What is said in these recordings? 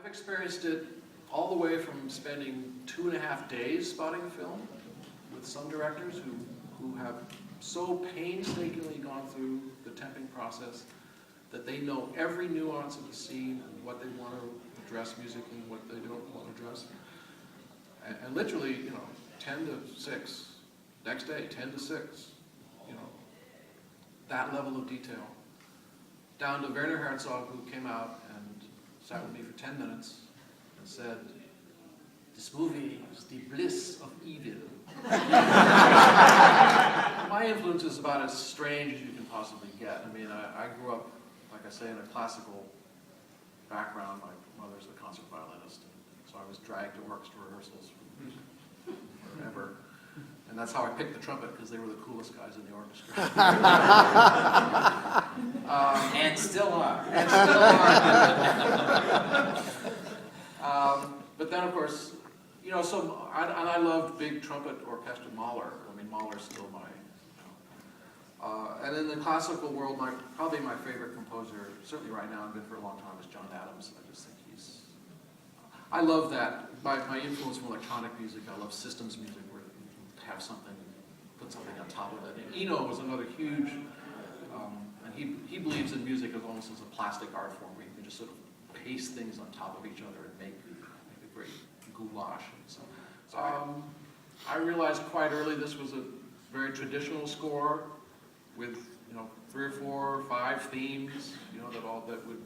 I've experienced it all the way from spending 2.5 days spotting a film with some directors who have so painstakingly gone through the temping process that they know every nuance of the scene and what they want to address musically and what they don't want to address. And literally, 10 to 6, next day, 10 to 6, that level of detail. Down to Werner Herzog, who came out and sat with me for 10 minutes and said, "This movie is the bliss of evil." My influence is about as strange as you can possibly get. I mean, I grew up, like I say, in a classical background. My mother's a concert violinist, so I was dragged to orchestra rehearsals forever. And that's how I picked the trumpet, because they were the coolest guys in the orchestra. And still are. And still are. But then, of course, I loved big trumpet orchestra, Mahler. I mean, Mahler's still my, and in the classical world, probably my favorite composer, certainly right now, and been for a long time, is John Adams. I just think I love that. My influence from electronic music, I love systems music, where you have something, put something on top of it. And Eno was another huge, and he believes in music as almost as a plastic art form, where you can just sort of paste things on top of each other and make a great goulash. So I realized quite early this was a very traditional score with 3 or 4 or 5 themes, that would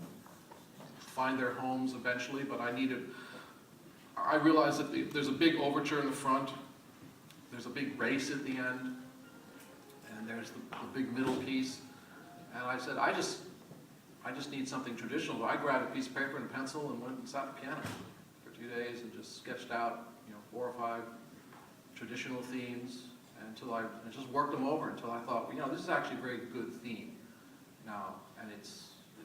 find their homes eventually. But I realized that there's a big overture in the front, there's a big race at the end, and there's the big middle piece. And I said, I just need something traditional. So I grabbed a piece of paper and a pencil and went and sat at the piano for 2 days and just sketched out 4 or 5 traditional themes until I just worked them over until I thought, this is actually a very good theme now, and it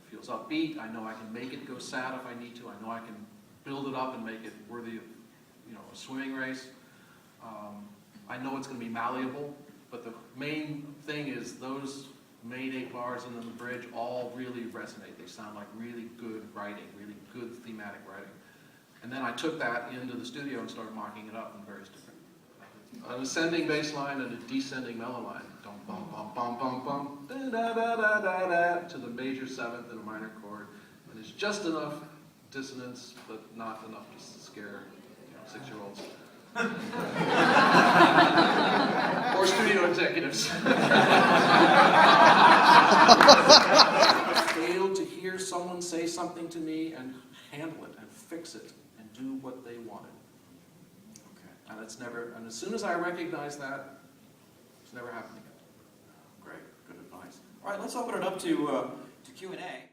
feels upbeat. I know I can make it go sad if I need to. I know I can build it up and make it worthy of a swimming race. I know it's going to be malleable, but the main thing is those main 8 bars and then the bridge all really resonate. They sound like really good writing, really good thematic writing. And then I took that into the studio and started mocking it up in various different, an ascending bass line and a descending mellow line, dum bum bum bum bum bum, da da da da da da, to the major 7th and a minor chord, and it's just enough dissonance, but not enough to scare 6-year-olds. Or studio executives. I failed to hear someone say something to me and handle it and fix it and do what they wanted. Okay. And as soon as I recognized that, it's never happened again. Great, good advice. All right, let's open it up to Q&A.